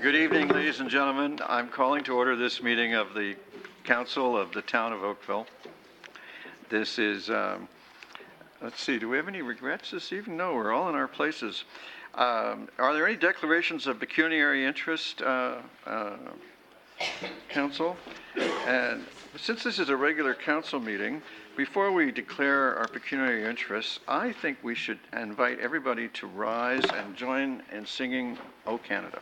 Good evening, ladies and gentlemen. I'm calling to order this meeting of the Council of the Town of Oakville. This is, let's see, do we have any regrets this evening? No, we're all in our places. Are there any declarations of pecuniary interest, Council? And since this is a regular council meeting, before we declare our pecuniary interests, I think we should invite everybody to rise and join in singing "O Canada."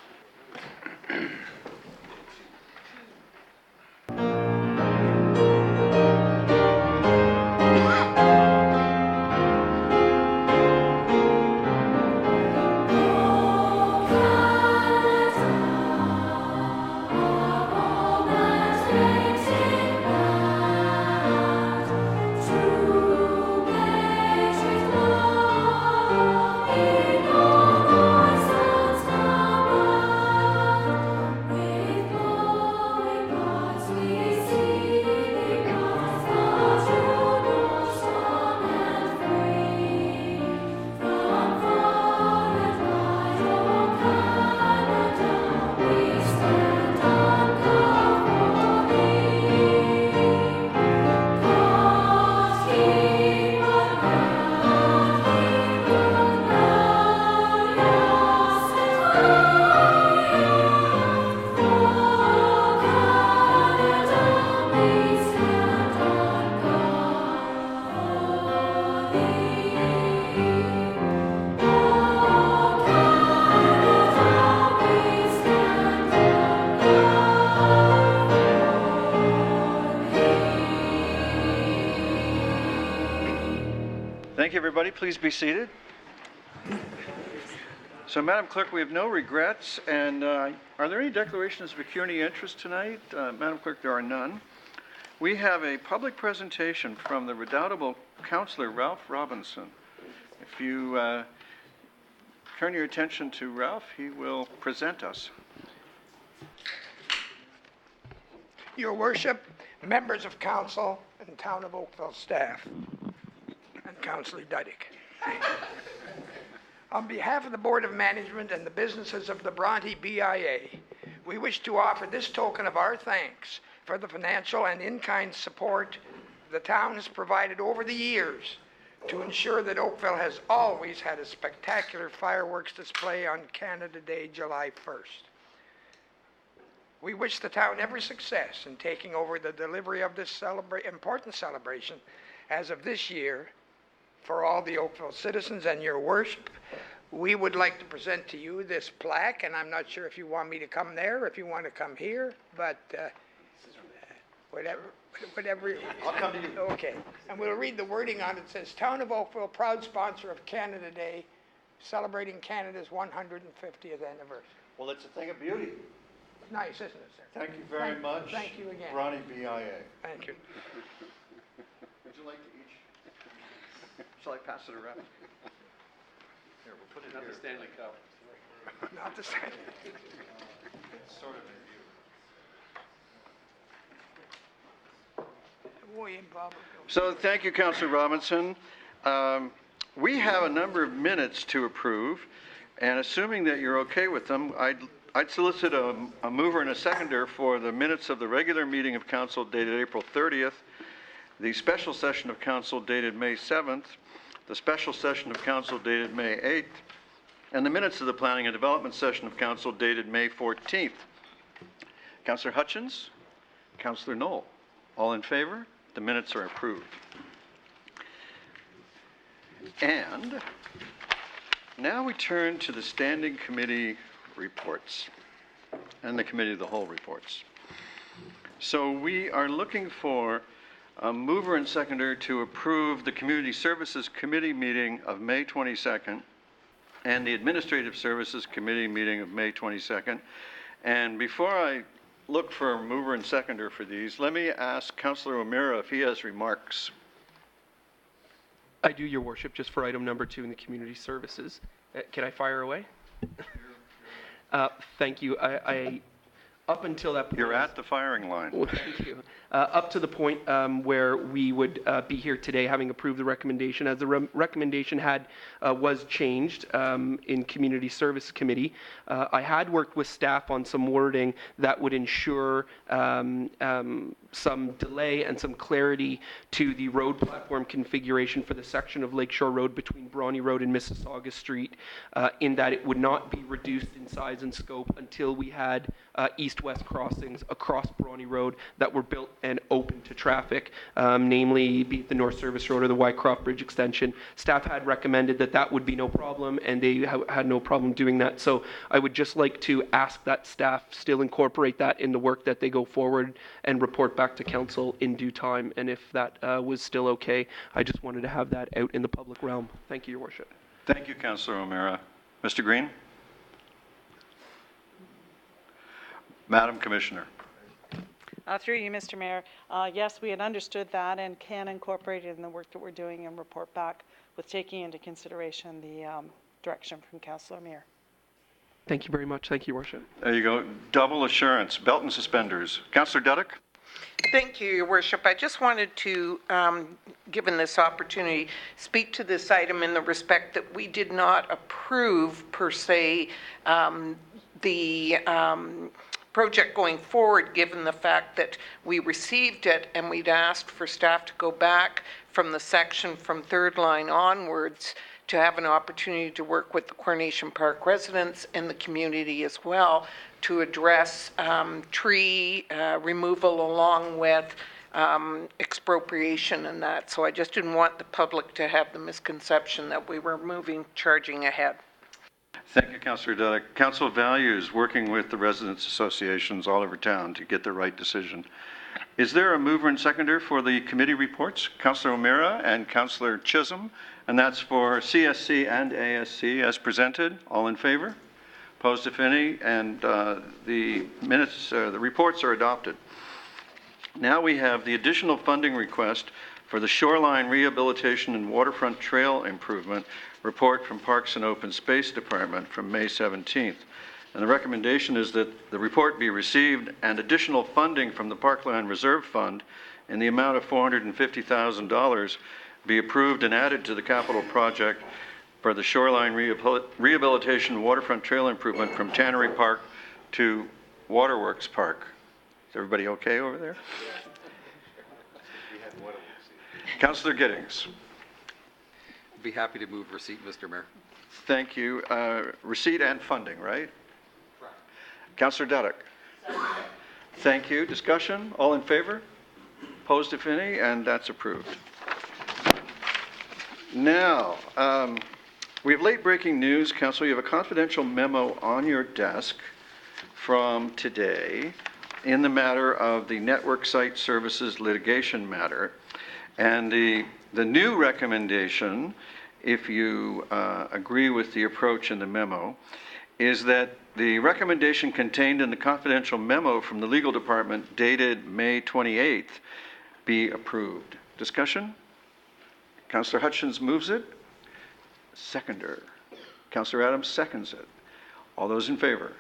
Thank you, everybody. Please be seated. So, Madam Clerk, we have no regrets. And are there any declarations of pecuniary interest tonight? Madam Clerk, there are none. We have a public presentation from the redoubtable Councillor Ralph Robinson. If you turn your attention to Ralph, he will present us. Your Worship, members of Council, and Town of Oakville staff, and Councillor Duddick. On behalf of the Board of Management and the businesses of the Bronte BIA, we wish to offer this token of our thanks for the financial and in-kind support the town has provided over the years to ensure that Oakville has always had a spectacular fireworks display on Canada Day, July 1st. We wish the town every success in taking over the delivery of this important celebration as of this year for all the Oakville citizens. And Your Worship, we would like to present to you this plaque, and I'm not sure if you want me to come there or if you want to come here, but whatever. I'll come to you. Okay. And we'll read the wording on it. It says, Town of Oakville, proud sponsor of Canada Day, celebrating Canada's 150th anniversary. Well, it's a thing of beauty. Nice, isn't it, sir? Thank you very much. Thank you again. Ronnie BIA. Thank you. Would you like to each? Shall I pass it around? Here, we'll put it Not here. the Stanley Cup. Not the same. It's sort of in view. So thank you, Councillor Robinson. We have a number of minutes to approve, and assuming that you're okay with them, I'd solicit a mover and a seconder for the minutes of the regular meeting of Council dated April 30th, the special session of Council dated May 7th, the special session of Council dated May 8th, and the minutes of the Planning and Development session of Council dated May 14th. Councillor Hutchins, Councillor Knoll, all in favor? The minutes are approved. And now we turn to the standing committee reports and the committee of the whole reports. So we are looking for a mover and seconder to approve the Community Services Committee meeting of May 22nd and the Administrative Services Committee meeting of May 22nd. And before I look for a mover and seconder for these, let me ask Councillor O'Meara if he has remarks. I do, Your Worship, just for item number 2 in the Community Services. Can I fire away? Thank you. I Up until that point. You're at the firing line. Well, thank you. Up to the point where we would be here today having approved the recommendation, as the recommendation was changed in Community Service Committee. I had worked with staff on some wording that would ensure some delay and some clarity to the road platform configuration for the section of Lakeshore Road between Brawny Road and Mississauga Street, in that it would not be reduced in size and scope until we had east-west crossings across Brawny Road that were built and open to traffic, namely be it the North Service Road or the Wycroft Bridge extension. Staff had recommended that that would be no problem, and they had no problem doing that. So I would just like to ask that staff still incorporate that in the work that they go forward and report back to council in due time. And if that was still okay, I just wanted to have that out in the public realm. Thank you, Your Worship. Thank you, Councillor O'Meara. Mr. Green? Madam Commissioner. Through you, Mr. Mayor. Yes, we had understood that and can incorporate it in the work that we're doing and report back with taking into consideration the direction from Councillor Mayor. Thank you very much. Thank you, Your Worship. There you go. Double assurance, belt and suspenders. Councillor Duddick? Thank you, Your Worship. I just wanted to, given this opportunity, speak to this item in the respect that we did not approve, per se, the project going forward, given the fact that we received it and we'd asked for staff to go back from the section from third line onwards to have an opportunity to work with the Coronation Park residents and the community as well to address tree removal along with expropriation and that. So I just didn't want the public to have the misconception that we were charging ahead. Thank you, Councillor Duddick. Council values working with the residents' associations all over town to get the right decision. Is there a mover and seconder for the committee reports? Councillor O'Meara and Councillor Chisholm, and that's for CSC and ASC as presented. All in favor? Opposed, if any, and the minutes, the reports are adopted. Now we have the additional funding request for the shoreline rehabilitation and waterfront trail improvement report from Parks and Open Space Department from May 17th. And the recommendation is that the report be received and additional funding from the Parkland Reserve Fund in the amount of $450,000 be approved and added to the capital project for the shoreline rehabilitation waterfront trail improvement from Tannery Park to Waterworks Park. Is everybody okay over there? Councillor Giddings. Be happy to move receipt, Mr. Mayor. Thank you. Receipt and funding, right? Correct. Councillor Duddick. Thank you. Discussion? All in favor? Opposed, if any? And that's approved. Now, we have late-breaking news. Council, you have a confidential memo on your desk from today in the matter of the network site services litigation matter. And the new recommendation, if you agree with the approach in the memo, is that the recommendation contained in the confidential memo from the legal department dated May 28th be approved. Discussion? Councillor Hutchins moves it. Seconder. Councillor Adams seconds it. All those in favor?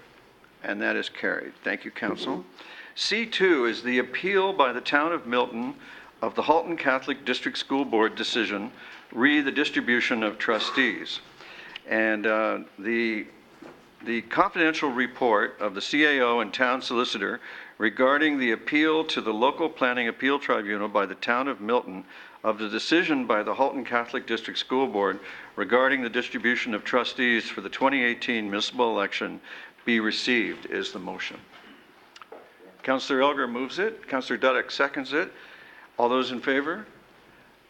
And that is carried. Thank you, Council. C2 is the appeal by the Town of Milton of the Halton Catholic District School Board decision, re the distribution of trustees. And the confidential report of the CAO and town solicitor regarding the appeal to the local planning appeal tribunal by the Town of Milton of the decision by the Halton Catholic District School Board regarding the distribution of trustees for the 2018 municipal election be received is the motion. Councillor Elgar moves it. Councillor Duddick seconds it. All those in favor?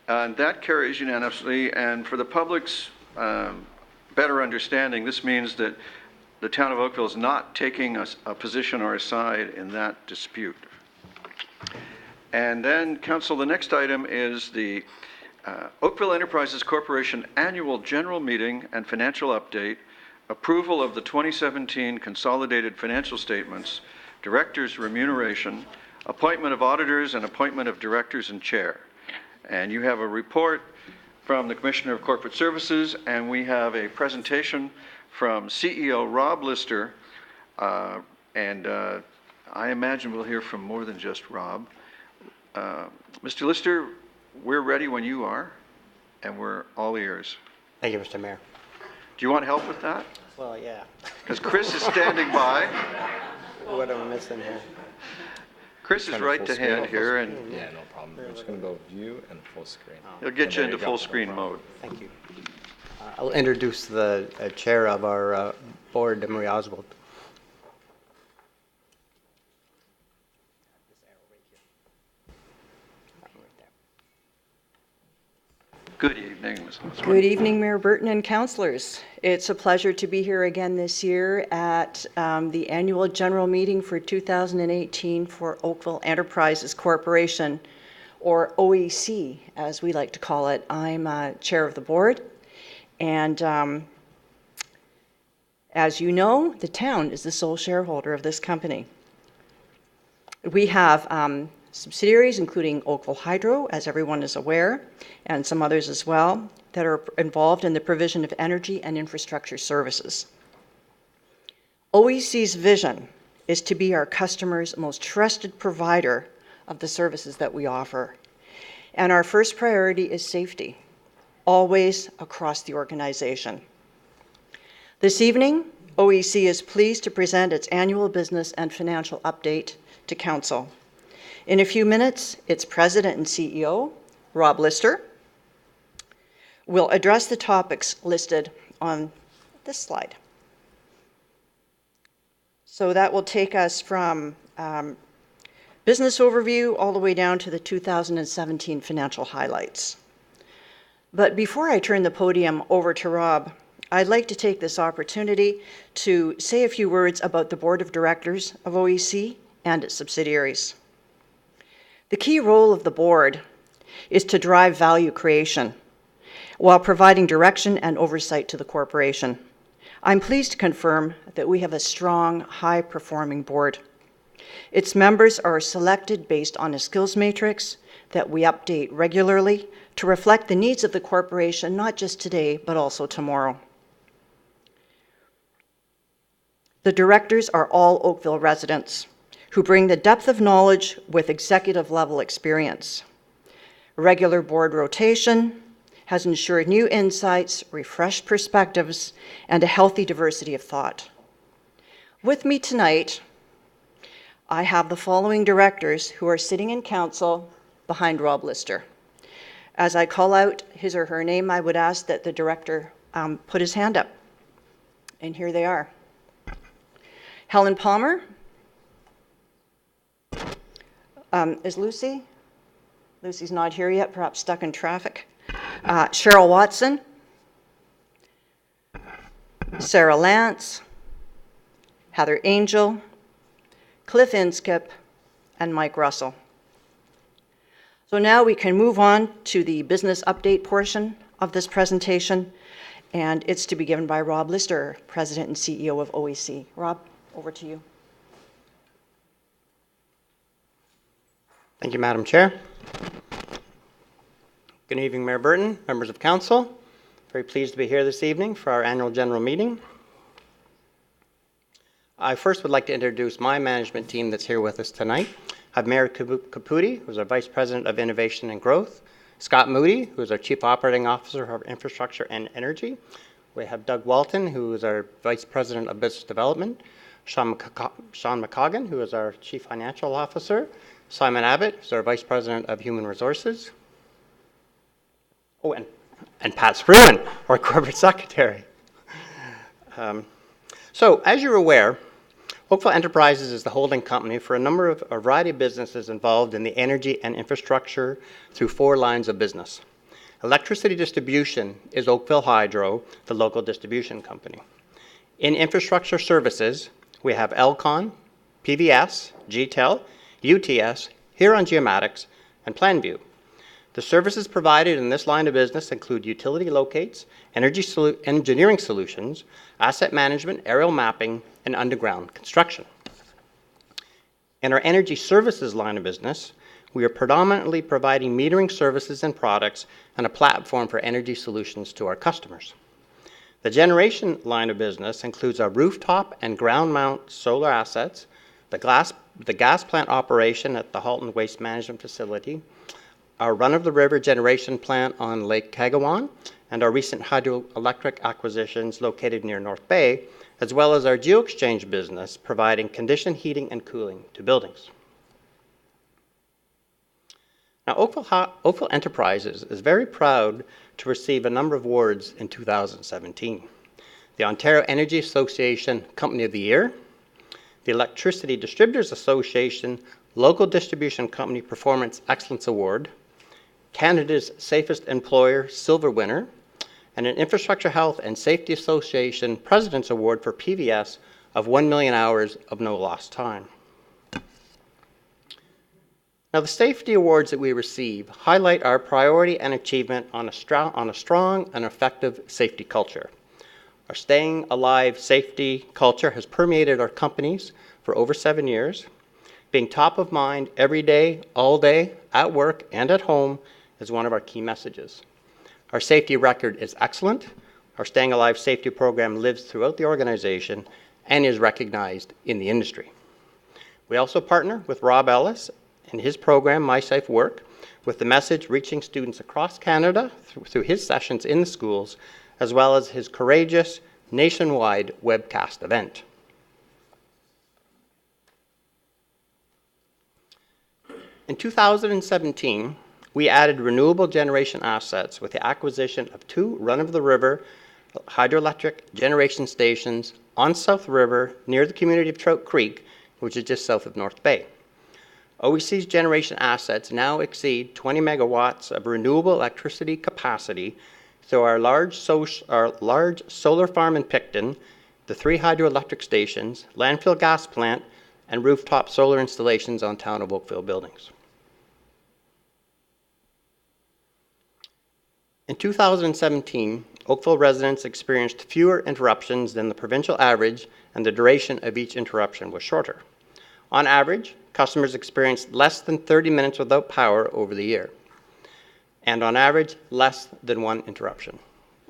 And that carries unanimously. And for the public's better understanding, this means that the town of Oakville is not taking a position or a side in that dispute. And then, Council, the next item is the Oakville Enterprises Corporation Annual General Meeting and Financial Update, approval of the 2017 consolidated financial statements, directors' remuneration, appointment of auditors, and appointment of directors and chair. And you have a report from the Commissioner of Corporate Services, and we have a presentation from CEO Rob Lister, and I imagine we'll hear from more than just Rob. Mr. Lister, we're ready when you are, and we're all ears. Thank you, Mr. Mayor. Do you want help with that? Well, yeah. Because Chris is standing by. What am I missing here? Chris is right to hand here, and Yeah, no problem. We're just going to go view and full screen. he'll get you There into you go. full No screen problem. mode. Thank you. I'll introduce the chair of our board, Marie Oswald. Good evening, Ms. Oswald. Good evening, Mayor Burton and councillors. It's a pleasure to be here again this year at the annual general meeting for 2018 for Oakville Enterprises Corporation, or OEC, as we like to call it. I'm chair of the board, and as you know, the town is the sole shareholder of this company. We have subsidiaries, including Oakville Hydro, as everyone is aware, and some others as well, that are involved in the provision of energy and infrastructure services. OEC's vision is to be our customers' most trusted provider of the services that we offer. And our first priority is safety, always across the organization. This evening, OEC is pleased to present its annual business and financial update to Council. In a few minutes, its President and CEO, Rob Lister, will address the topics listed on this slide. So that will take us from business overview all the way down to the 2017 financial highlights. But before I turn the podium over to Rob, I'd like to take this opportunity to say a few words about the Board of Directors of OEC and its subsidiaries. The key role of the board is to drive value creation while providing direction and oversight to the corporation. I'm pleased to confirm that we have a strong, high-performing board. Its members are selected based on a skills matrix that we update regularly to reflect the needs of the corporation, not just today, but also tomorrow. The directors are all Oakville residents who bring the depth of knowledge with executive-level experience. Regular board rotation has ensured new insights, refreshed perspectives, and a healthy diversity of thought. With me tonight, I have the following directors who are sitting in council behind Rob Lister. As I call out his or her name, I would ask that the director put his hand up. And here they are. Helen Palmer. Is Lucy? Lucy's not here yet, perhaps stuck in traffic. Cheryl Watson. Sarah Lance. Heather Angel. Cliff Inskip, and Mike Russell. So now we can move on to the business update portion of this presentation, and it's to be given by Rob Lister, President and CEO of OEC. Rob, over to you. Thank you, Madam Chair. Good evening, Mayor Burton, members of council. Very pleased to be here this evening for our annual general meeting. I first would like to introduce my management team that's here with us tonight. I have Mayor Caputi, who's our Vice President of Innovation and Growth, Scott Moody, who is our Chief Operating Officer of Infrastructure and Energy. We have Doug Walton, who is our Vice President of Business Development, Sean McCoggan, who is our Chief Financial Officer, Simon Abbott, who's our Vice President of Human Resources. Oh, and Pat Spruan, our Corporate Secretary. So, as you're aware, Oakville Enterprises is the holding company for a variety of businesses involved in the energy and infrastructure through 4 lines of business. Electricity distribution is Oakville Hydro, the local distribution company. In infrastructure services, we have Elcon, PVS, GTEL, UTS, Huron Geomatics, and PlanView. The services provided in this line of business include utility locates, engineering solutions, asset management, aerial mapping, and underground construction. In our energy services line of business, we are predominantly providing metering services and products and a platform for energy solutions to our customers. The generation line of business includes our rooftop and ground mount solar assets, the glass the gas plant operation at the Halton Waste Management Facility, our run-of-the-river generation plant on Lake Kagawan, and our recent hydroelectric acquisitions located near North Bay, as well as our GeoExchange business providing conditioned heating and cooling to buildings. Now, Oakville Enterprises is very proud to receive a number of awards in 2017. The Ontario Energy Association Company of the Year, the Electricity Distributors Association Local Distribution Company Performance Excellence Award, Canada's Safest Employer Silver winner, and an Infrastructure Health and Safety Association President's Award for PVS of 1 million hours of no lost time. Now, the safety awards that we receive highlight our priority and achievement on a strong and effective safety culture. Our Staying Alive safety culture has permeated our companies for over 7 years. Being top of mind every day, all day, at work and at home is one of our key messages. Our safety record is excellent. Our Staying Alive safety program lives throughout the organization and is recognized in the industry. We also partner with Rob Ellis and his program, My Safe Work, with the message reaching students across Canada through his sessions in the schools, as well as his courageous nationwide webcast event. In 2017, we added renewable generation assets with the acquisition of 2 run-of-the-river hydroelectric generation stations on South River near the community of Trout Creek, which is just south of North Bay. OEC's generation assets now exceed 20 megawatts of renewable electricity capacity through our large solar farm in Picton, the 3 hydroelectric stations, landfill gas plant, and rooftop solar installations on town of Oakville buildings. In 2017, Oakville residents experienced fewer interruptions than the provincial average, and the duration of each interruption was shorter. On average, customers experienced less than 30 minutes without power over the year, and on average, less than 1 interruption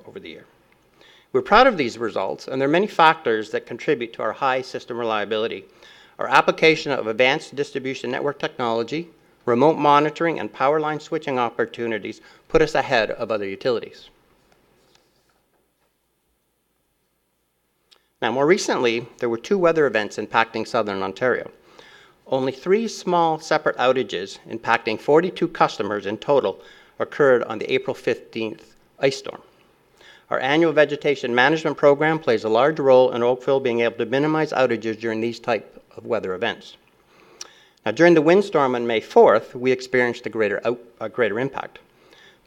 over the year. We're proud of these results, and there are many factors that contribute to our high system reliability. Our application of advanced distribution network technology, remote monitoring, and power line switching opportunities put us ahead of other utilities. Now, more recently, there were 2 weather events impacting southern Ontario. Only 3 small separate outages impacting 42 customers in total occurred on the April 15th ice storm. Our annual vegetation management program plays a large role in Oakville being able to minimize outages during these type of weather events. Now, during the windstorm on May 4th, we experienced a greater impact.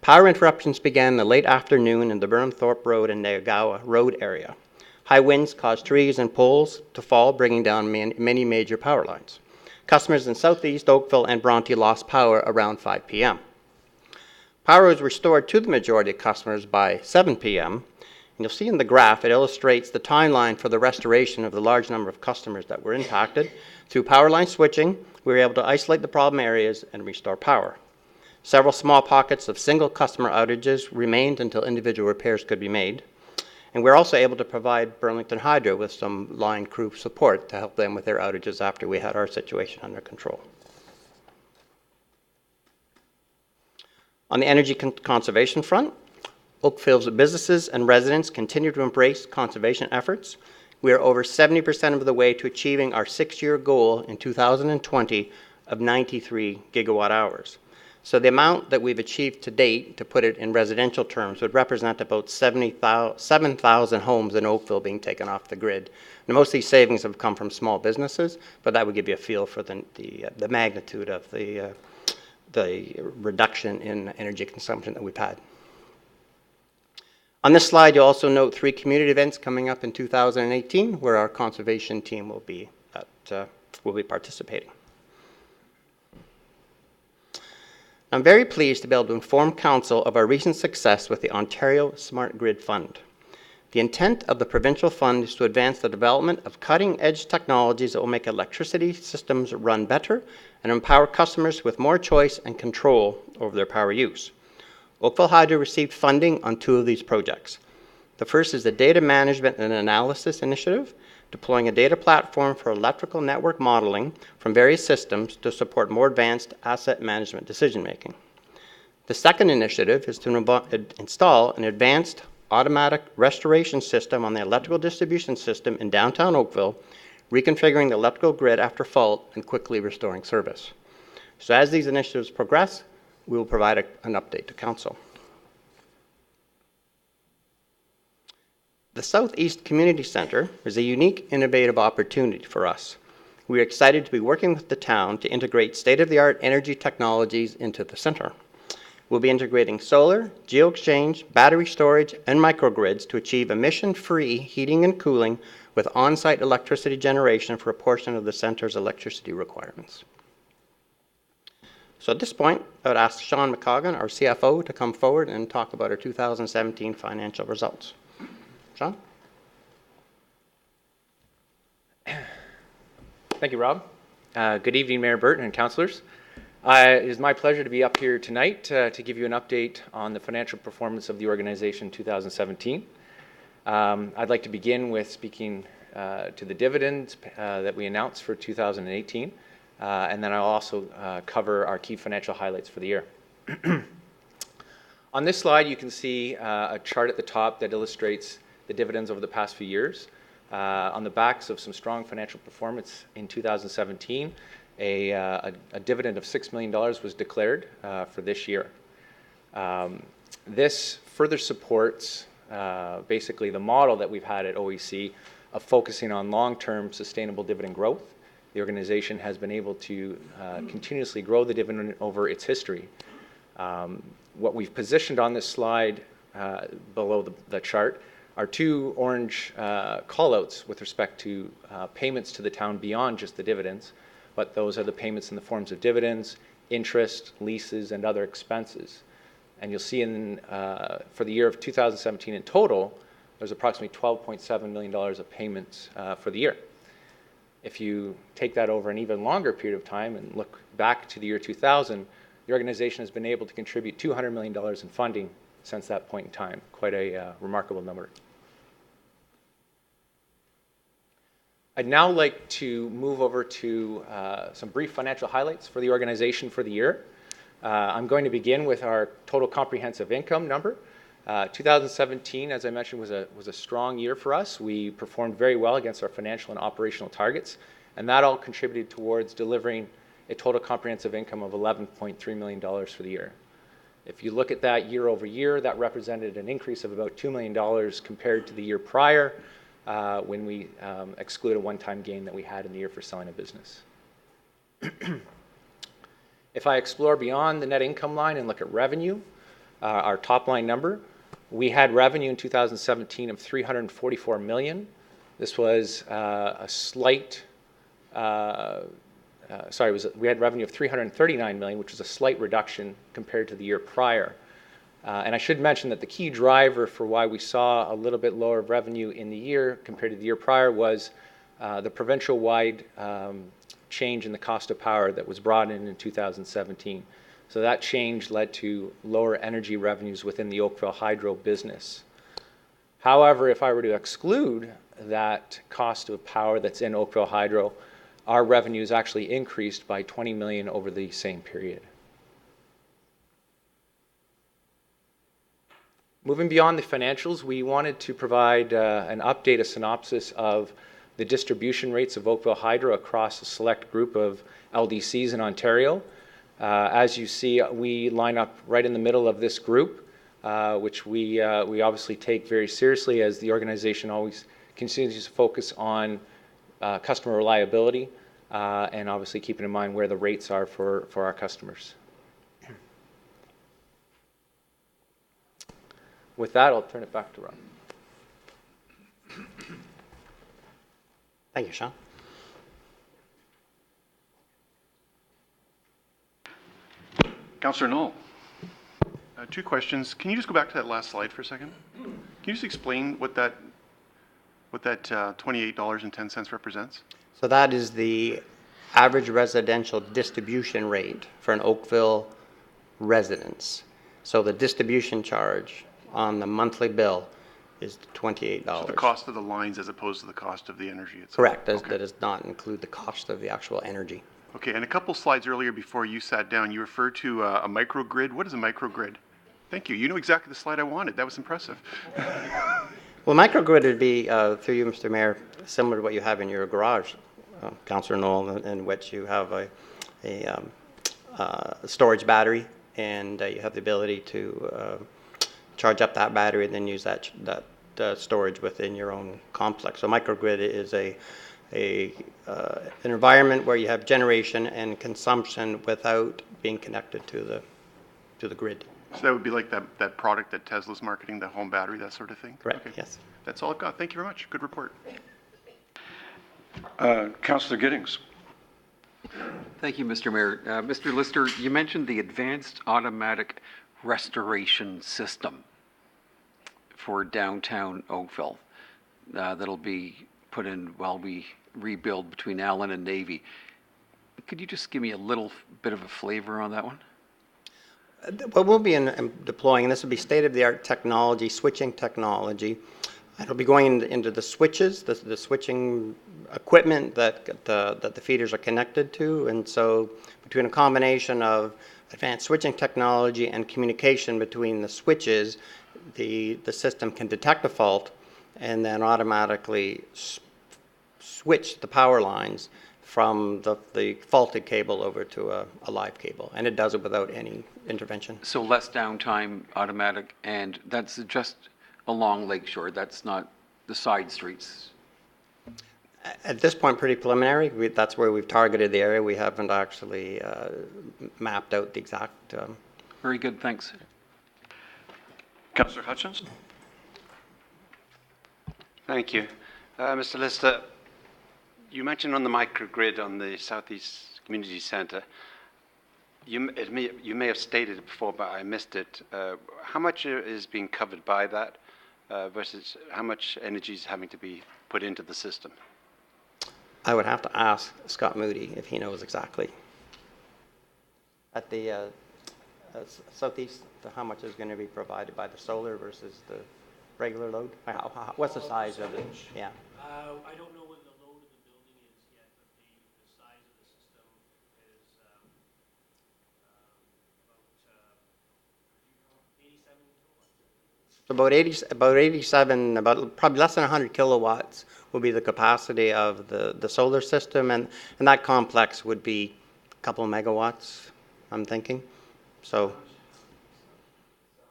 Power interruptions began in the late afternoon in the Burnhamthorpe Road and Neagawa Road area. High winds caused trees and poles to fall, bringing down many major power lines. Customers in Southeast Oakville and Bronte lost power around 5 p.m. Power was restored to the majority of customers by 7 p.m. And you'll see in the graph, it illustrates the timeline for the restoration of the large number of customers that were impacted. Through power line switching, we were able to isolate the problem areas and restore power. Several small pockets of single customer outages remained until individual repairs could be made. And we're also able to provide Burlington Hydro with some line crew support to help them with their outages after we had our situation under control. On the energy conservation front, Oakville's businesses and residents continue to embrace conservation efforts. We are over 70% of the way to achieving our 6-year goal in 2020 of 93 gigawatt hours. So the amount that we've achieved to date, to put it in residential terms, would represent about 7,000 homes in Oakville being taken off the grid. Now, most of these savings have come from small businesses, but that would give you a feel for the magnitude of the reduction in energy consumption that we've had. On this slide, you'll also note 3 community events coming up in 2018 where our conservation team will be participating. I'm very pleased to be able to inform Council of our recent success with the Ontario Smart Grid Fund. The intent of the provincial fund is to advance the development of cutting-edge technologies that will make electricity systems run better and empower customers with more choice and control over their power use. Oakville Hydro received funding on 2 of these projects. The first is the Data Management and Analysis Initiative, deploying a data platform for electrical network modeling from various systems to support more advanced asset management decision-making. The second initiative is to install an advanced automatic restoration system on the electrical distribution system in downtown Oakville, reconfiguring the electrical grid after fault and quickly restoring service. So as these initiatives progress, we will provide an update to Council. The Southeast Community Center is a unique, innovative opportunity for us. We are excited to be working with the town to integrate state-of-the-art energy technologies into the center. We'll be integrating solar, geo-exchange, battery storage, and microgrids to achieve emission-free heating and cooling with on-site electricity generation for a portion of the center's electricity requirements. So at this point, I would ask Sean McCoggan, our CFO, to come forward and talk about our 2017 financial results. Sean? Thank you, Rob. Good evening, Mayor Burton and councillors. It is my pleasure to be up here tonight to give you an update on the financial performance of the organization in 2017. I'd like to begin with speaking to the dividends that we announced for 2018, and then I'll also cover our key financial highlights for the year. On this slide, you can see a chart at the top that illustrates the dividends over the past few years. On the backs of some strong financial performance in 2017, a dividend of $6 million was declared for this year. This further supports basically the model that we've had at OEC of focusing on long-term sustainable dividend growth. The organization has been able to continuously grow the dividend over its history. What we've positioned on this slide below the chart are two orange callouts with respect to payments to the town beyond just the dividends, but those are the payments in the forms of dividends, interest, leases, and other expenses. And you'll see for the year of 2017 in total, there's approximately $12.7 million of payments for the year. If you take that over an even longer period of time and look back to the year 2000, the organization has been able to contribute $200 million in funding since that point in time. Quite a remarkable number. I'd now like to move over to some brief financial highlights for the organization for the year. I'm going to begin with our total comprehensive income number. 2017, as I mentioned, was a strong year for us. We performed very well against our financial and operational targets, and that all contributed towards delivering a total comprehensive income of $11.3 million for the year. If you look at that year over year, that represented an increase of about $2 million compared to the year prior, when we exclude a one-time gain that we had in the year for selling a business. If I explore beyond the net income line and look at revenue, our top line number, we had revenue in 2017 of $344 million. This was a slight, we had revenue of $339 million, which was a slight reduction compared to the year prior. And I should mention that the key driver for why we saw a little bit lower revenue in the year compared to the year prior was the provincial-wide change in the cost of power that was brought in 2017. So that change led to lower energy revenues within the Oakville Hydro business. However, if I were to exclude that cost of power that's in Oakville Hydro, our revenues actually increased by $20 million over the same period. Moving beyond the financials, we wanted to provide an update, a synopsis of the distribution rates of Oakville Hydro across a select group of LDCs in Ontario. As you see, we line up right in the middle of this group, which we obviously take very seriously, as the organization always continues to focus on customer reliability and obviously keeping in mind where the rates are for our customers. With that, I'll turn it back to Rob. Thank you, Sean. Councillor Knoll. Two questions. Can you just go back to that last slide for a second? Can you just explain what that $28.10 represents? So that is the average residential distribution rate for an Oakville residence. So the distribution charge on the monthly bill is $28. So the cost of the lines as opposed to the cost of the energy itself? Correct. Okay. That does not include the cost of the actual energy. Okay, and a couple slides earlier before you sat down, you referred to a microgrid. What is a microgrid? Thank you. You know exactly the slide I wanted. That was impressive. Well, microgrid would be, through you, Mr. Mayor, similar to what you have in your garage, Councillor Knoll, in which you have a storage battery, and you have the ability to charge up that battery and then use that storage within your own complex. So microgrid is an environment where you have generation and consumption without being connected to the grid. So that would be like that product that Tesla's marketing, the home battery, that sort of thing? Correct, Okay. yes. That's all I've got. Thank you very much. Good report. Councillor Giddings. Thank you, Mr. Mayor. Mr. Lister, you mentioned the advanced automatic restoration system for downtown Oakville that'll be put in while we rebuild between Allen and Navy. Could you just give me a little bit of a flavor on that one? What we'll be deploying, and this will be state-of-the-art technology, switching technology. It'll be going into the switches, the switching equipment that the feeders are connected to, and so between a combination of advanced switching technology and communication between the switches, the system can detect a fault and then automatically switch the power lines from the faulted cable over to a live cable, and it does it without any intervention. So less downtime, automatic, and that's just along Lakeshore. That's not the side streets. At this point, pretty preliminary. That's where we've targeted the area. We haven't actually mapped out the exact. Very good, thanks. Councillor Hutchins. Thank you. Mr. Lister, you mentioned on the microgrid on the Southeast Community Centre, you may have stated it before, but I missed it. How much is being covered by that versus how much energy is having to be put into the system? I would have to ask Scott Moody if he knows exactly. At the Southeast, how much is going to be provided by the solar versus the regular load? What's the size of it? Yeah. I don't know what the load of the building is yet, but the size of the system is about 87 kilowatts. About 87, probably less than 100 kilowatts will be the capacity of the solar system, and that complex would be a couple of megawatts, I'm thinking. So.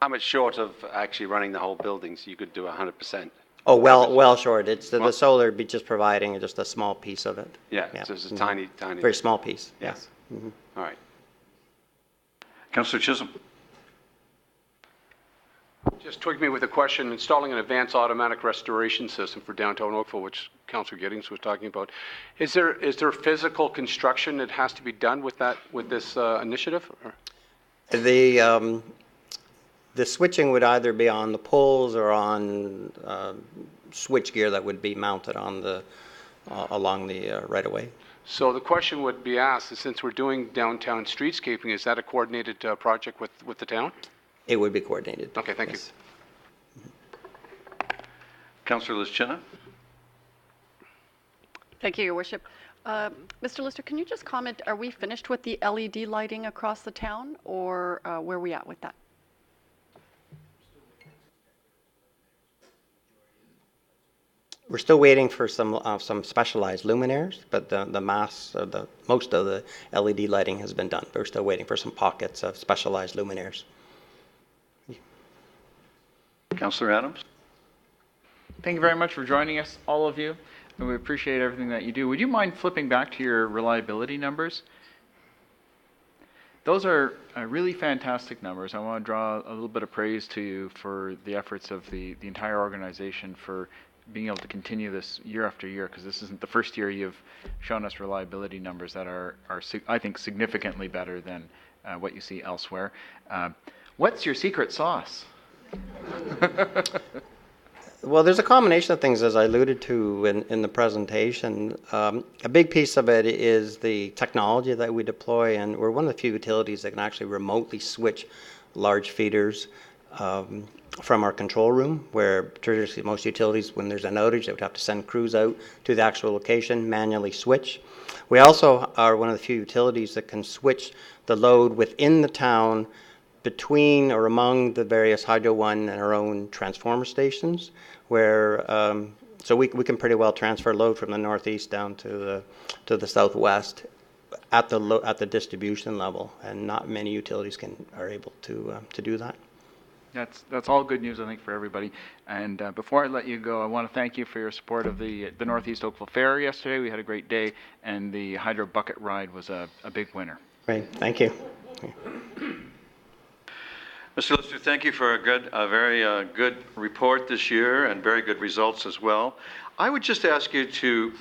How much short of actually running the whole building so you could do 100%? Oh, well short. It's the solar be just providing just a small piece of it. Yeah, so it's a tiny. Very small piece, Yeah. yes. Mm-hmm. All right. Councillor Chisholm. Just tweaked me with a question. Installing an advanced automatic restoration system for downtown Oakville, which Councillor Giddings was talking about. Is there physical construction that has to be done with this initiative? Or? The switching would either be on the poles or on switch gear that would be mounted on along the right-of-way. So the question would be asked, is since we're doing downtown streetscaping, is that a coordinated project with the town? It would be coordinated. Okay, thank yes. you. Councillor Lischina. Thank you, Your Worship. Mr. Lister, can you just comment, are we finished with the LED lighting across the town, or where are we at with that? We're still waiting for some specialized luminaires, but most of the LED lighting has been done. We're still waiting for some pockets of specialized luminaires. Councillor Adams. Thank you very much for joining us, all of you. And we appreciate everything that you do. Would you mind flipping back to your reliability numbers? Those are really fantastic numbers. I want to draw a little bit of praise to you for the efforts of the entire organization for being able to continue this year after year, because this isn't the first year you've shown us reliability numbers that are I think, significantly better than what you see elsewhere. What's your secret sauce? Well, there's a combination of things, as I alluded to in the presentation. A big piece of it is the technology that we deploy, and we're one of the few utilities that can actually remotely switch large feeders. from our control room, where traditionally most utilities, when there's an outage, they would have to send crews out to the actual location, manually switch. We also are one of the few utilities that can switch the load within the town between or among the various Hydro One and our own transformer stations, where so we can pretty well transfer load from the northeast down to the southwest at the distribution level, and not many utilities are able to do that. That's all good news, I think, for everybody. And before I let you go, I want to thank you for your support of the Northeast Oakville Fair yesterday. We had a great day, and the Hydro Bucket Ride was a big winner. Great, thank you. Mr. Lister, thank you for a very good report this year and very good results as well. I would just ask you to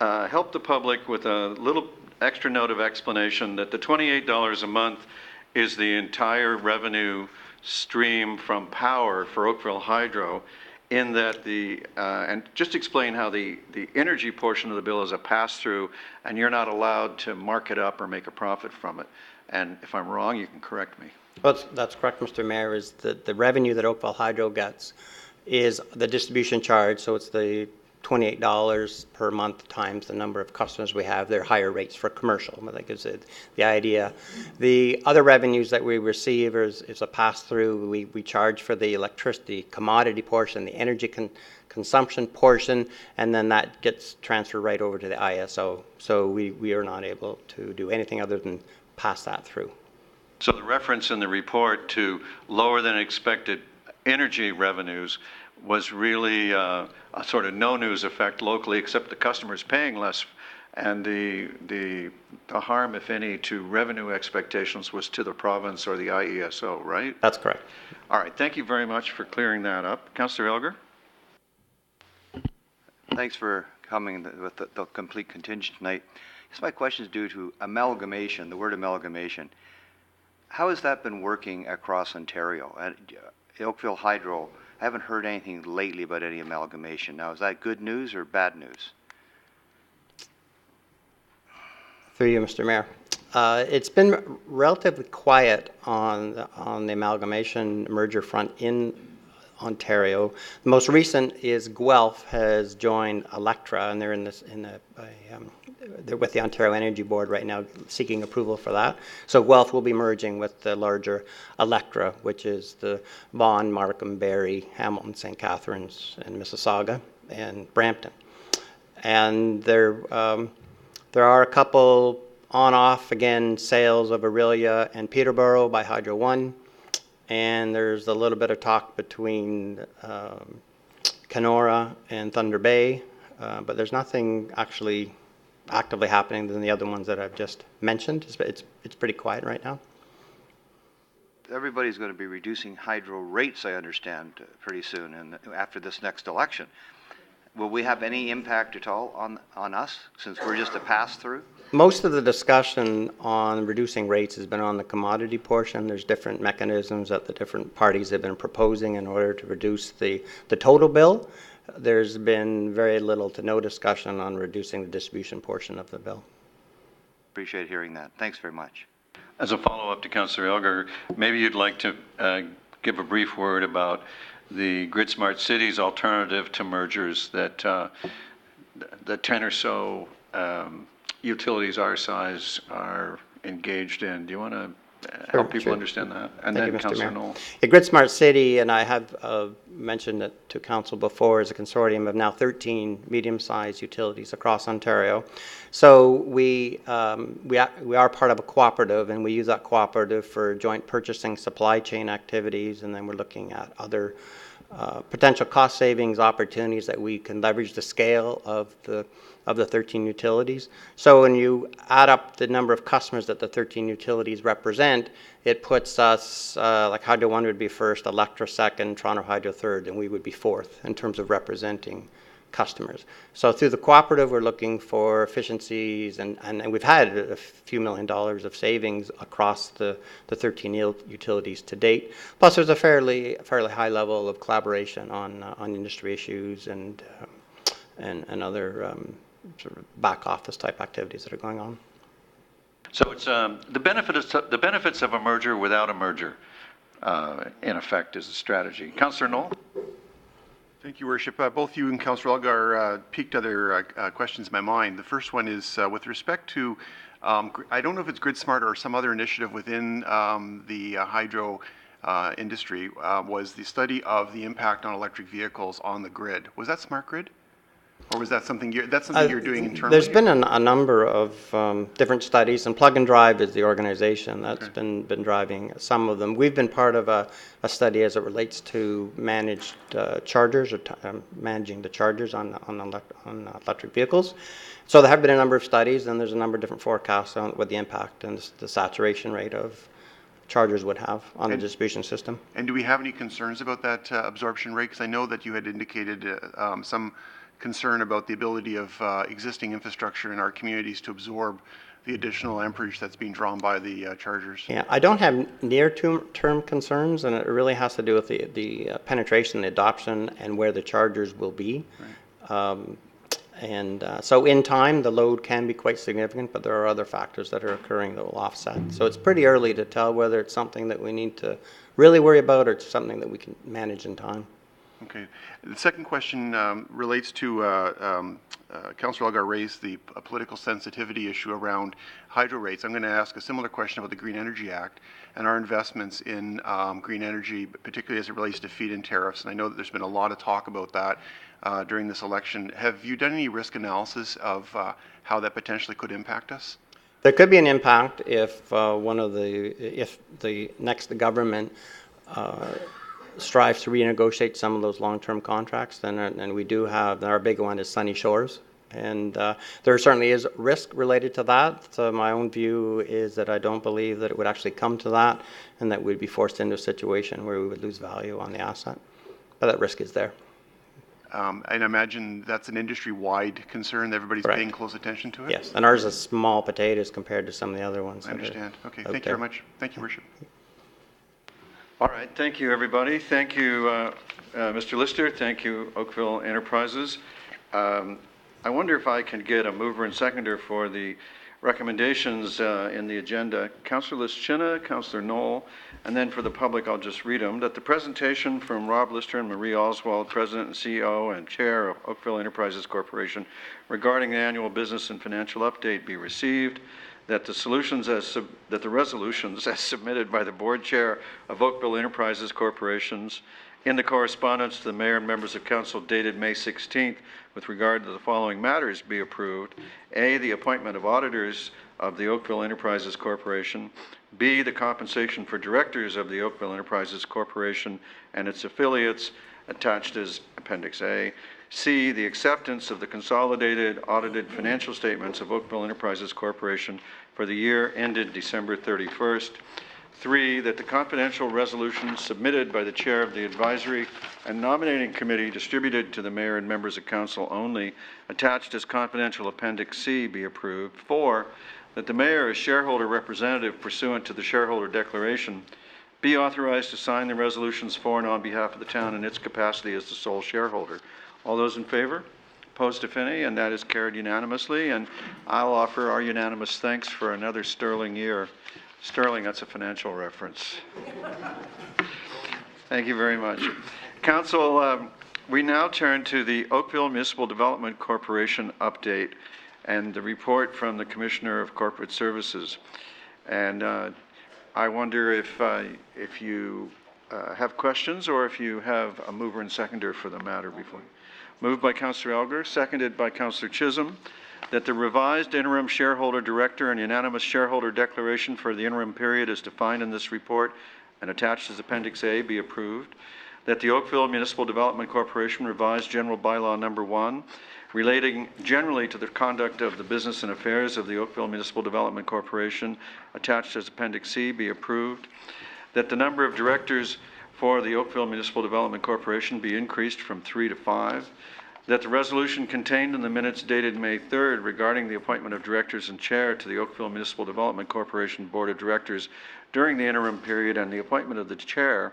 help the public with a little extra note of explanation that the $28 a month is the entire revenue stream from power for Oakville Hydro, in that and just explain how the energy portion of the bill is a pass-through and you're not allowed to mark it up or make a profit from it. And if I'm wrong, you can correct me. Well, that's correct, Mr. Mayor, is that the revenue that Oakville Hydro gets is the distribution charge, so it's the $28 per month times the number of customers we have. They're higher rates for commercial, but that gives it the idea. The other revenues that we receive is a pass-through. We charge for the electricity commodity portion, the energy consumption portion, and then that gets transferred right over to the ISO. So we are not able to do anything other than pass that through. So the reference in the report to lower than expected energy revenues was really a sort of no news effect locally, except the customers paying less, and the harm, if any, to revenue expectations was to the province or the IESO, right? That's correct. All right, thank you very much for clearing that up. Councillor Elgar? Thanks for coming with the complete contingent tonight. I guess my question is due to amalgamation, the word amalgamation. How has that been working across Ontario? At Oakville Hydro, I haven't heard anything lately about any amalgamation. Now, is that good news or bad news? Through you, Mr. Mayor. It's been relatively quiet on the amalgamation merger front in Ontario. The most recent is Guelph has joined Electra, and they're they're with the Ontario Energy Board right now seeking approval for that. So Guelph will be merging with the larger Electra, which is the Vaughan, Markham, Barrie, Hamilton, St. Catharines, and Mississauga, and Brampton. And there are a couple on-off, again, sales of Aurelia and Peterborough by Hydro One. And there's a little bit of talk between Kenora and Thunder Bay, but there's nothing actually actively happening than the other ones that I've just mentioned. It's pretty quiet right now. Everybody's going to be reducing hydro rates, I understand, pretty soon, and after this next election. Will we have any impact at all on us, since we're just a pass-through? Most of the discussion on reducing rates has been on the commodity portion. There's different mechanisms that the different parties have been proposing in order to reduce the total bill. There's been very little to no discussion on reducing the distribution portion of the bill. Appreciate hearing that. Thanks very much. As a follow-up to Councillor Elgar, maybe you'd like to give a brief word about the Grid Smart Cities alternative to mergers that the 10 or so utilities our size are engaged in. Do you want to help people understand that? And Thank then you, Mr. Councillor Mayor. Knoll. The Grid Smart City, and I have mentioned it to Council before, is a consortium of now 13 medium-sized utilities across Ontario. So we are part of a cooperative, and we use that cooperative for joint purchasing, supply chain activities, and then we're looking at other potential cost savings opportunities that we can leverage the scale of the 13 utilities. So when you add up the number of customers that the 13 utilities represent, it puts us, like Hydro One would be first, Electra second, Toronto Hydro third, and we would be fourth in terms of representing customers. So through the cooperative, we're looking for efficiencies, and we've had a few $1 million of savings across the 13 utilities to date. Plus, there's a fairly high level of collaboration on industry issues and other sort of back office type activities that are going on. So it's the benefits of a merger without a merger. in effect as a strategy. Councillor Knoll? Thank you, Worship. Both you and Councillor Elgar piqued other questions in my mind. The first one is with respect to, I don't know if it's Grid Smart or some other initiative within the hydro industry, was the study of the impact on electric vehicles on the grid. Was that smart grid? Or was that something you're doing internally? There's been a number of different studies, and Plug and Drive is the organization that's been driving some of them. We've been part of a study as it relates to managed chargers, or managing the chargers on electric vehicles. So there have been a number of studies, and there's a number of different forecasts on what the impact and the saturation rate of chargers would have on the distribution system. And do we have any concerns about that absorption rate? Because I know that you had indicated some concern about the ability of existing infrastructure in our communities to absorb the additional amperage that's being drawn by the chargers. Yeah, I don't have near-term concerns, and it really has to do with the penetration, the adoption, and where the chargers will be. Right. So in time, the load can be quite significant, but there are other factors that are occurring that will offset. So it's pretty early to tell whether it's something that we need to really worry about or it's something that we can manage in time. Okay. The second question relates to Councillor Elgar raised the political sensitivity issue around hydro rates. I'm going to ask a similar question about the Green Energy Act and our investments in green energy, particularly as it relates to feed-in tariffs. And I know that there's been a lot of talk about that during this election. Have you done any risk analysis of how that potentially could impact us? There could be an impact if the next government strives to renegotiate some of those long-term contracts. And we do have, our big one is Sunny Shores. And there certainly is risk related to that. So my own view is that I don't believe that it would actually come to that and that we'd be forced into a situation where we would lose value on the asset. But that risk is there. And I imagine that's an industry-wide concern that everybody's paying close attention to it? Yes, and ours is small potatoes compared to some of the other ones. I understand. Okay, thank you very much. Thank you, Worship. All right, thank you, everybody. Thank you, Mr. Lister. Thank you, Oakville Enterprises. I wonder if I can get a mover and seconder for the recommendations in the agenda. Councillor Lischina, Councillor Knoll, and then for the public, I'll just read them. That the presentation from Rob Lister and Marie Oswald, President and CEO and Chair of Oakville Enterprises Corporation, regarding the annual business and financial update be received. That the resolutions as submitted by the board chair of Oakville Enterprises Corporations in the correspondence to the mayor and members of council dated May 16th with regard to the following matters be approved. A, the appointment of auditors of the Oakville Enterprises Corporation. B, the compensation for directors of the Oakville Enterprises Corporation and its affiliates attached as Appendix A. C, the acceptance of the consolidated audited financial statements of Oakville Enterprises Corporation for the year ended December 31st. 3, that the confidential resolution submitted by the chair of the advisory and nominating committee distributed to the mayor and members of council only, attached as confidential Appendix C, be approved. 4, that the mayor as shareholder representative pursuant to the shareholder declaration be authorized to sign the resolutions for and on behalf of the town in its capacity as the sole shareholder. All those in favor? Opposed, if any? And that is carried unanimously. And I'll offer our unanimous thanks for another sterling year. Sterling, that's a financial reference. Thank you very much. Council, we now turn to the Oakville Municipal Development Corporation update and the report from the Commissioner of Corporate Services. And I wonder if you have questions or if you have a mover and seconder for the matter before. Moved by Councillor Elgar, seconded by Councillor Chisholm, that the revised interim shareholder director and unanimous shareholder declaration for the interim period as defined in this report and attached as Appendix A be approved. That the Oakville Municipal Development Corporation revised general bylaw number 1 relating generally to the conduct of the business and affairs of the Oakville Municipal Development Corporation attached as Appendix C be approved. That the number of directors for the Oakville Municipal Development Corporation be increased from 3 to 5. That the resolution contained in the minutes dated May 3rd regarding the appointment of directors and chair to the Oakville Municipal Development Corporation Board of Directors during the interim period and the appointment of the chair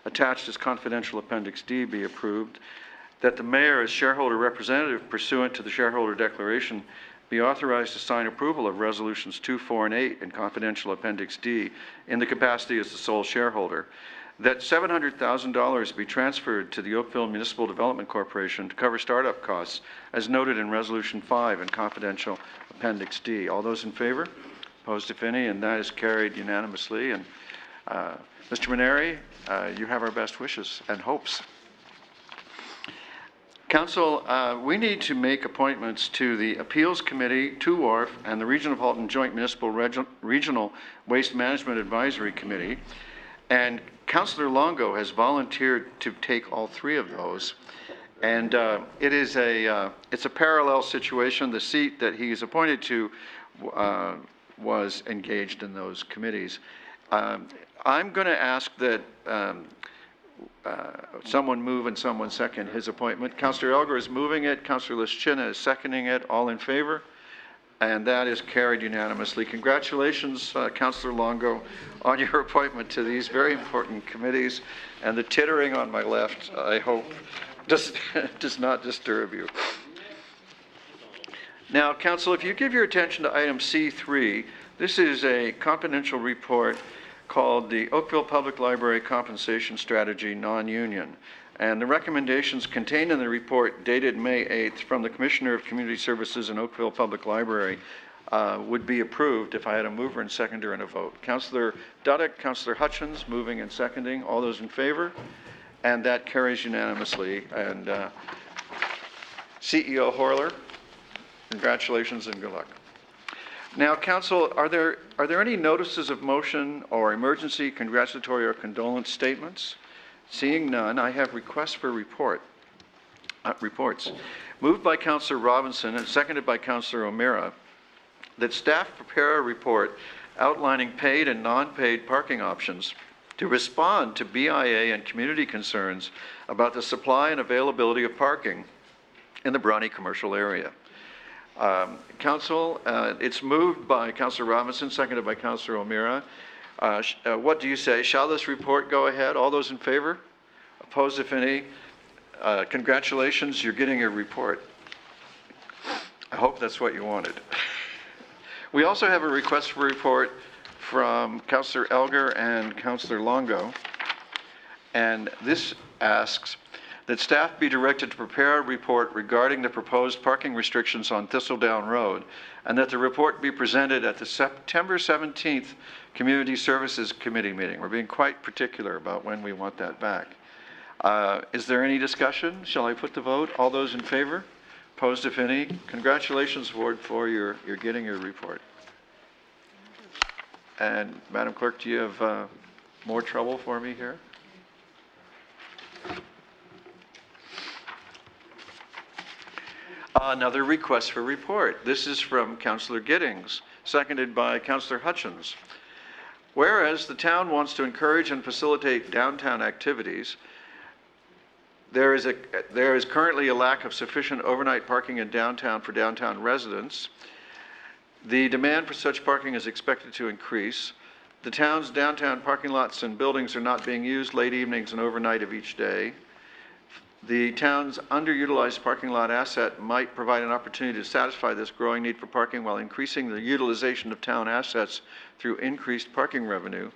attached as confidential Appendix D be approved. That the mayor as shareholder representative pursuant to the shareholder declaration be authorized to sign approval of resolutions 2, 4, and 8 in confidential Appendix D in the capacity as the sole shareholder. that $700,000 be transferred to the Oakville Municipal Development Corporation to cover startup costs, as noted in Resolution 5 and confidential Appendix D. All those in favor? Opposed, if any, and that is carried unanimously. And Mr. Maneri, you have our best wishes and hopes. Council, we need to make appointments to the Appeals Committee, to WARF, and the Region of Halton Joint Municipal Regional Waste Management Advisory Committee. And Councillor Longo has volunteered to take all three of those. And it's a parallel situation. The seat that he is appointed to was engaged in those committees. I'm going to ask that someone move and someone second his appointment. Councillor Elgar is moving it. Councillor Lischina is seconding it. All in favor? And that is carried unanimously. Congratulations, Councillor Longo, on your appointment to these very important committees. And the tittering on my left, I hope, does not disturb you. Now, Council, if you give your attention to item C3, this is a confidential report called the Oakville Public Library Compensation Strategy Non-Union. And the recommendations contained in the report dated May 8th from the Commissioner of Community Services in Oakville Public Library would be approved if I had a mover and seconder and a vote. Councillor Dudek, Councillor Hutchins, moving and seconding. All those in favor? And that carries unanimously. And CEO Horler, congratulations and good luck. Now, Council, are there any notices of motion or emergency congratulatory or condolence statements? Seeing none, I have requests for reports. Moved by Councillor Robinson and seconded by Councillor O'Meara that staff prepare a report outlining paid and non-paid parking options to respond to BIA and community concerns about the supply and availability of parking in the Bronte commercial area. Council, it's moved by Councillor Robinson, seconded by Councillor O'Meara. What do you say? Shall this report go ahead? All those in favor? Opposed, if any? Congratulations, you're getting a report. I hope that's what you wanted. We also have a request for report from Councillor Elgar and Councillor Longo. And this asks that staff be directed to prepare a report regarding the proposed parking restrictions on Thistledown Road, and that the report be presented at the September 17th Community Services Committee meeting. We're being quite particular about when we want that back. Is there any discussion? Shall I put the vote? All those in favor? Opposed, if any? Congratulations, Ward 4, you're getting your report. And Madam Clerk, do you have more trouble for me here? Another request for report. This is from Councillor Giddings, seconded by Councillor Hutchins. Whereas the town wants to encourage and facilitate downtown activities, there is currently a lack of sufficient overnight parking in downtown for downtown residents. The demand for such parking is expected to increase. The town's downtown parking lots and buildings are not being used late evenings and overnight of each day. The town's underutilized parking lot asset might provide an opportunity to satisfy this growing need for parking while increasing the utilization of town assets through increased parking revenue.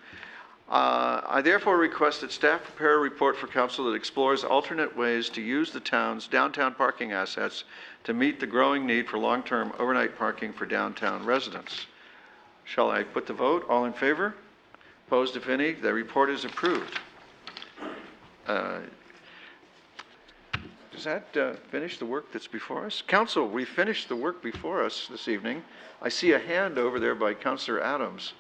I therefore request that staff prepare a report for council that explores alternate ways to use the town's downtown parking assets to meet the growing need for long-term overnight parking for downtown residents. Shall I put the vote? All in favor? Opposed, if any? The report is approved. Does that finish the work that's before us? Council, we finished the work before us this evening. I see a hand over there by Councillor Adams.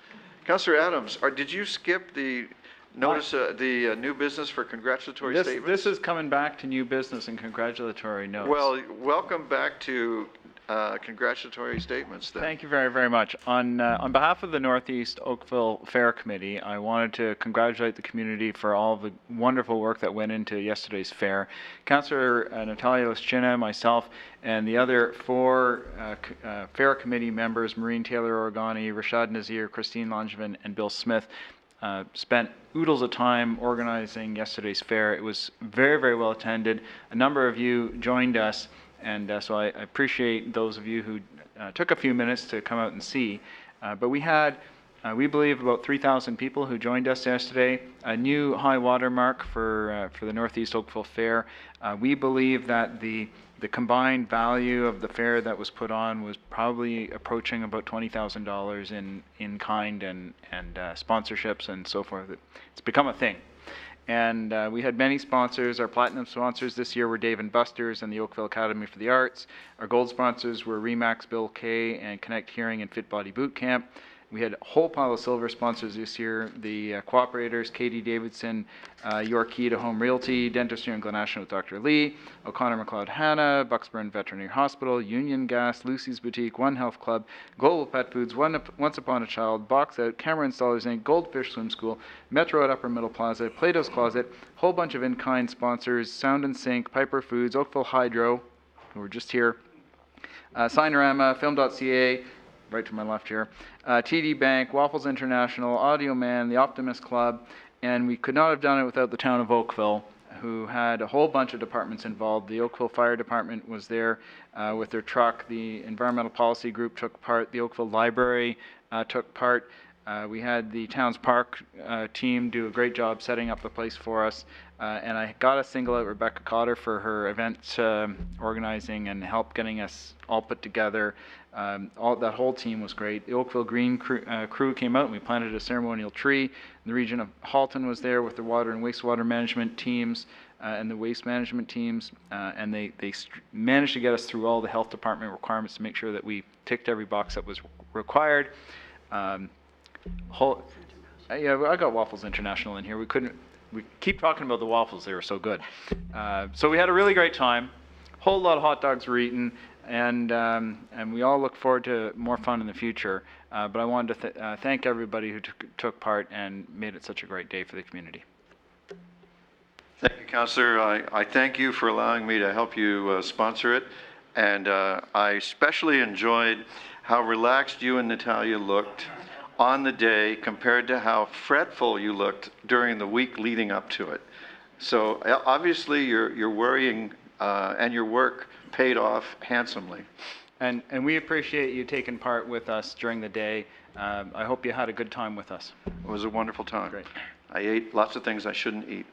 Councillor Adams, did you skip the notice, the new business for congratulatory statements? This is coming back to new business and congratulatory notes. Well, welcome back to congratulatory statements then. Thank you very, very much. On behalf of the Northeast Oakville Fair Committee, I wanted to congratulate the community for all the wonderful work that went into yesterday's fair. Councillor Natalia Lischina, myself, and the other four Fair Committee members, Maureen Taylor-Organi, Rashad Nazir, Christine Langevin, and Bill Smith, spent oodles of time organizing yesterday's fair. It was very, very well attended. A number of you joined us. And so I appreciate those of you who took a few minutes to come out and see. But we had we believe about 3,000 people who joined us yesterday, a new high water mark for the Northeast Oakville Fair. We believe that the combined value of the fair that was put on was probably approaching about $20,000 in kind and sponsorships and so forth. It's become a thing. And we had many sponsors. Our platinum sponsors this year were Dave & Buster's and the Oakville Academy for the Arts. Our gold sponsors were Remax Bill K and Connect Hearing and Fit Body Boot Camp. We had a whole pile of silver sponsors this year. The Cooperators, Katie Davidson, York Key to Home Realty, Dentistry in Glen Ashton with Dr. Lee, O'Connor McLeod Hanna, Bucksburn Veterinary Hospital, Union Gas, Lucy's Boutique, One Health Club, Global Pet Foods, Once Upon a Child, Box Out, Camera Installers Inc., Goldfish Swim School, Metro at Upper Middle Plaza, Plato's Closet, whole bunch of in-kind sponsors, Sound and Sync, Piper Foods, Oakville Hydro, who were just here, Signorama, Film.ca, right to my left here, TD Bank, Waffles International, Audio Man, the Optimist Club, and we could not have done it without the town of Oakville, who had a whole bunch of departments involved. The Oakville Fire Department was there with their truck. The Environmental Policy Group took part. The Oakville Library took part. We had the town's park team do a great job setting up the place for us. And I got to single out Rebecca Cotter for her event organizing and help getting us all put together. That whole team was great. The Oakville Green crew came out and we planted a ceremonial tree. The region of Halton was there with the water and wastewater management teams and the waste management teams. And they managed to get us through all the health department requirements to make sure that we ticked every box that was required. Yeah, I got Waffles International in here. We keep talking about the waffles. They were so good. So we had a really great time. Whole lot of hot dogs were eaten, and we all look forward to more fun in the future. But I wanted to thank everybody who took part and made it such a great day for the community. Thank you, Councillor. I thank you for allowing me to help you sponsor it. And I especially enjoyed how relaxed you and Natalia looked on the day compared to how fretful you looked during the week leading up to it. So obviously your worrying and your work paid off handsomely. And we appreciate you taking part with us during the day. I hope you had a good time with us. It was a wonderful time. Great. I ate lots of things I shouldn't eat.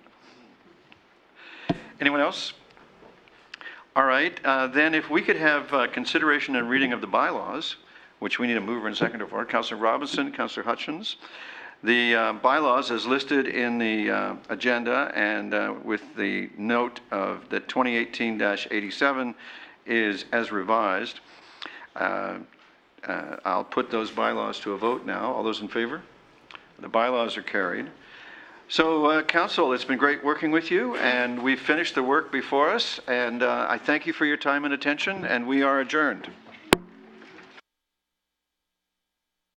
Anyone else? All right, then if we could have consideration and reading of the bylaws, which we need a mover and seconder for. Councillor Robinson, Councillor Hutchins. The bylaws as listed in the agenda and with the note of that 2018-87 is as revised. I'll put those bylaws to a vote now. All those in favor? The bylaws are carried. So, Council, it's been great working with you, and we've finished the work before us, and I thank you for your time and attention, and we are adjourned.